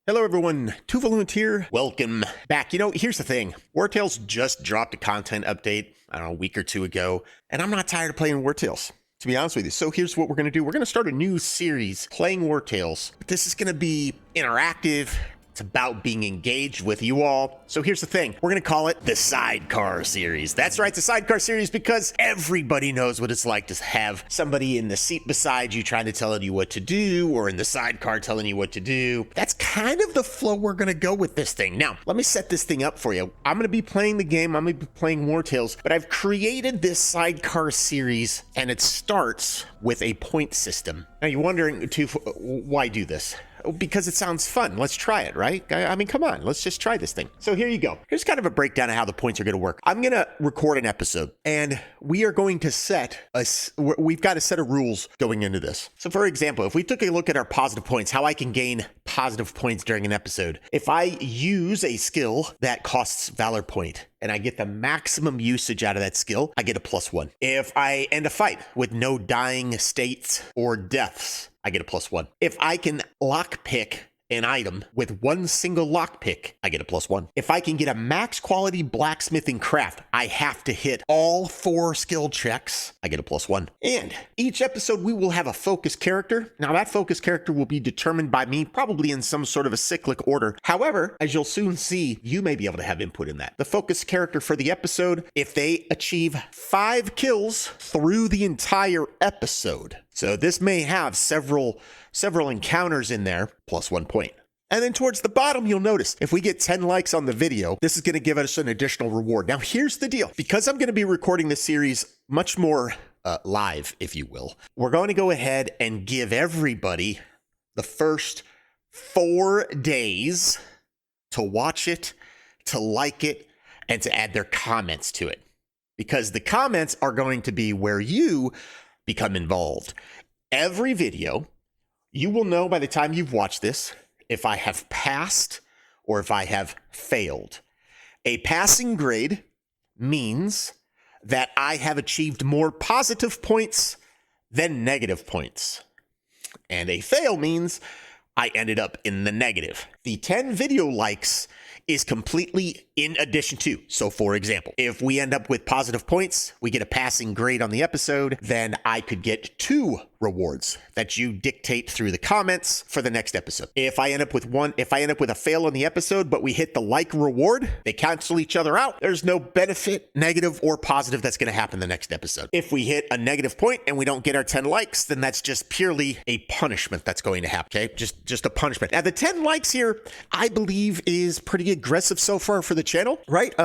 Hello everyone, Tuvaluant here. Welcome back. Here's the thing. Wartales just dropped a content update, I don't know, a week or two ago, and I'm not tired of playing Wartales, to be honest with you. So here's what we're going to do. We're going to start a new series playing Wartales. This is going to be interactive. It's about being engaged with you all. So here's the thing. We're going to call it the Sidecar Series. That's right, the Sidecar Series, because everybody knows what it's like to have somebody in the seat beside you trying to tell you what to do, or in the sidecar telling you what to do. That's kind of the flow we're going to go with this thing. Now, let me set this thing up for you. I'm going to be playing the game. I'm going to be playing Wartales, but I've created this Sidecar Series, and it starts with a point system. Now, you're wondering, why do this? Because it sounds fun. Let's try it, right? I mean, come on, let's just try this thing. So here you go. Here's kind of a breakdown of how the points are going to work. I'm going to record an episode, and we are going to we've got a set of rules going into this. So for example, if we took a look at our positive points, how I can gain positive points during an episode. If I use a skill that costs Valor Point, and I get the maximum usage out of that skill, I get a +1. If I end a fight with no dying states or deaths, I get a +1. If I can lockpick an item with one single lockpick, I get a +1. If I can get a max quality blacksmithing craft, I have to hit all 4 skill checks, I get a +1. And each episode we will have a focus character. Now that focus character will be determined by me, probably in some sort of a cyclic order. However, as you'll soon see, you may be able to have input in that. The focus character for the episode, if they achieve 5 kills through the entire episode. So this may have several encounters in there, +1 point. And then towards the bottom, you'll notice if we get 10 likes on the video, this is going to give us an additional reward. Now, here's the deal. Because I'm going to be recording this series much more live, if you will, we're going to go ahead and give everybody the first 4 days to watch it, to like it, and to add their comments to it. Because the comments are going to be where you become involved. Every video, you will know by the time you've watched this if I have passed or if I have failed. A passing grade means that I have achieved more positive points than negative points. And a fail means I ended up in the negative. The 10 video likes is completely in addition to. So for example, if we end up with positive points, we get a passing grade on the episode, then I could get 2 rewards that you dictate through the comments for the next episode. If I end up with a fail on the episode, but we hit the like reward, they cancel each other out. There's no benefit, negative or positive, that's going to happen the next episode. If we hit a negative point and we don't get our 10 likes, then that's just purely a punishment that's going to happen. Okay, just a punishment. Now the 10 likes here, I believe, is pretty aggressive so far for the channel, right?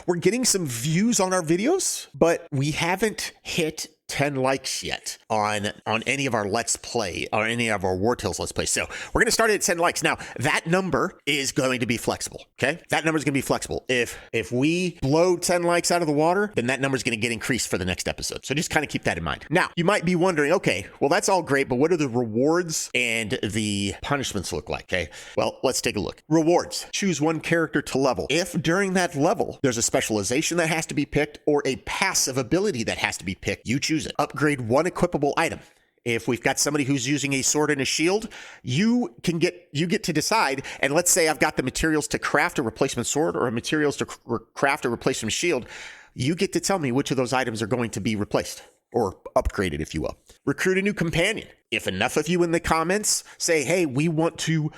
We're getting some views on our videos, but we haven't hit 10 likes yet on any of our Let's Play or any of our Wartales Let's Play. So we're going to start at 10 likes. Now, that number is going to be flexible, okay? That number is going to be flexible. If we blow 10 likes out of the water, then that number is going to get increased for the next episode. So just kind of keep that in mind. Now, you might be wondering, okay, well, that's all great, but what do the rewards and the punishments look like, okay? Well, let's take a look. Rewards. Choose one character to level. If during that level, there's a specialization that has to be picked or a passive ability that has to be picked, you choose it. Upgrade one equipable item. If we've got somebody who's using a sword and a shield, you get to decide. And let's say I've got the materials to craft a replacement sword or materials to craft a replacement shield. You get to tell me which of those items are going to be replaced or upgraded, if you will. Recruit a new companion. If enough of you in the comments say, hey, we want to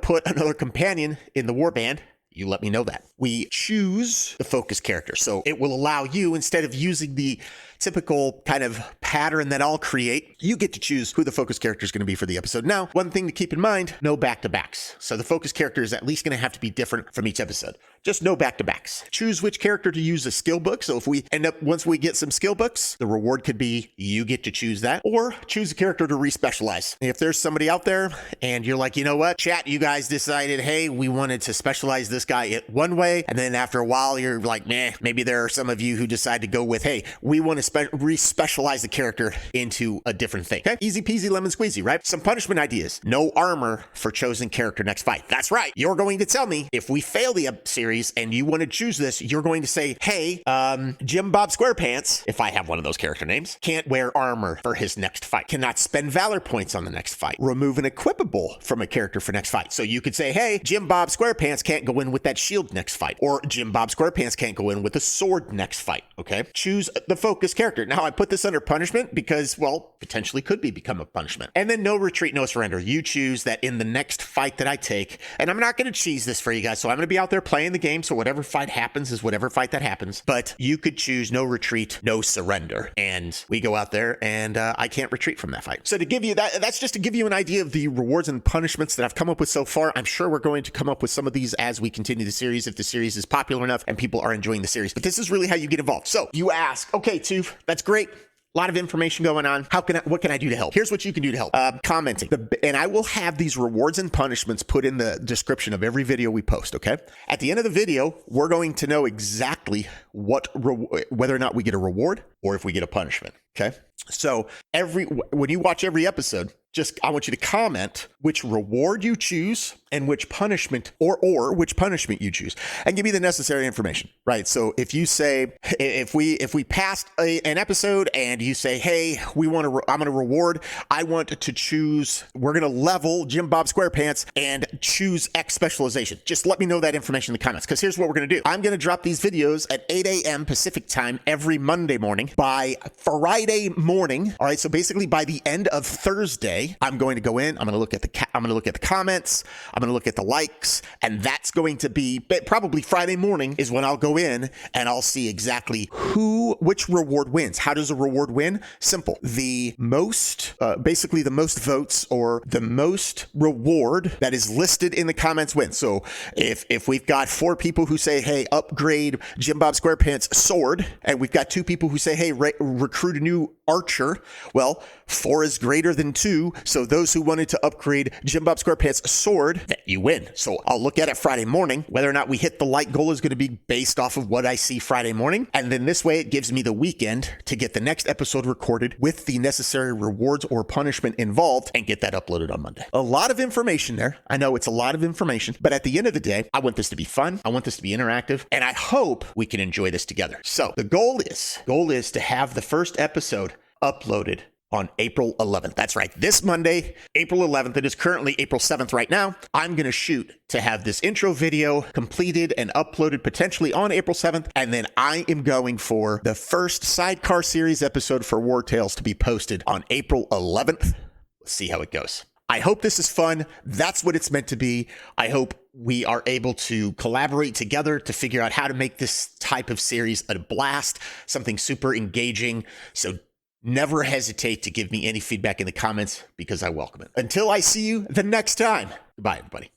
put another companion in the warband, you let me know that. We choose the focus character. So it will allow you, instead of using the typical kind of pattern that I'll create, you get to choose who the focus character is going to be for the episode. Now, one thing to keep in mind, no back-to-backs. So the focus character is at least going to have to be different from each episode. Just no back-to-backs. Choose which character to use a skill book. So if we end up, once we get some skill books, the reward could be you get to choose that, or choose a character to respecialize. If there's somebody out there and you're like, you know what, chat, you guys decided, hey, we wanted to specialize this guy one way, and then after a while, you're like, maybe there are some of you who decide to go with, hey, we want to re-specialize the character into a different thing. Okay? Easy peasy lemon squeezy, right? Some punishment ideas. No armor for chosen character next fight. That's right. You're going to tell me if we fail the series and you want to choose this, you're going to say, hey, Jim Bob SquarePants, if I have one of those character names, can't wear armor for his next fight. Cannot spend valor points on the next fight. Remove an equipable from a character for next fight. So you could say, hey, Jim Bob SquarePants can't go in with that shield next fight. Or Jim Bob SquarePants can't go in with a sword next fight. Okay? Choose the focus character. Now, I put this under punishment because, well, potentially could become a punishment. And then no retreat, no surrender. You choose that in the next fight that I take, and I'm not going to cheese this for you guys, so I'm going to be out there playing the game, so whatever fight happens is whatever fight that happens. But you could choose no retreat, no surrender. And we go out there, and I can't retreat from that fight. So to give you that's just to give you an idea of the rewards and punishments that I've come up with so far. I'm sure we're going to come up with some of these as we continue the series, if the series is popular enough and people are enjoying the series. But this is really how you get involved. So you ask, okay, Toof, that's great. A lot of information going on. What can I do to help? Here's what you can do to help. Commenting. And I will have these rewards and punishments put in the description of every video we post, okay? At the end of the video, we're going to know exactly whether or not we get a reward or if we get a punishment, okay? So when you watch every episode, I want you to comment which reward you choose and which punishment or which punishment you choose, and give me the necessary information, right? So if you say, if we passed an episode and you say, hey, I'm going to reward, I want to choose, we're going to level Jim Bob SquarePants and choose X specialization. Just let me know that information in the comments, because here's what we're going to do. I'm going to drop these videos at 8 a.m. Pacific time every Monday morning. By Friday morning, all right, so basically by the end of Thursday, I'm going to go in, I'm going to look at the comments, I'm going to look at the likes, and that's going to be probably Friday morning is when I'll go in and I'll see exactly which reward wins. How does a reward win? Simple. Basically the most votes or the most reward that is listed in the comments wins. So if we've got 4 people who say, hey, upgrade Jim Bob SquarePants sword, and we've got 2 people who say, hey, recruit a new archer, well, 4 is greater than 2. So those who wanted to upgrade Jim Bob SquarePants sword, you win. So I'll look at it Friday morning. Whether or not we hit the like goal is going to be based off of what I see Friday morning. And then this way it gives me the weekend to get the next episode recorded with the necessary rewards or punishment involved and get that uploaded on Monday. A lot of information there. I know it's a lot of information, but at the end of the day, I want this to be fun. I want this to be interactive, and I hope we can enjoy this together. So the goal is to have the first episode uploaded on April 11th. That's right. This Monday, April 11th. It is currently April 7th right now. I'm going to shoot to have this intro video completed and uploaded potentially on April 7th. And then I am going for the first Sidecar Series episode for Wartales to be posted on April 11th. Let's see how it goes. I hope this is fun. That's what it's meant to be. I hope we are able to collaborate together to figure out how to make this type of series a blast, something super engaging. So never hesitate to give me any feedback in the comments, because I welcome it. Until I see you the next time. Goodbye, everybody.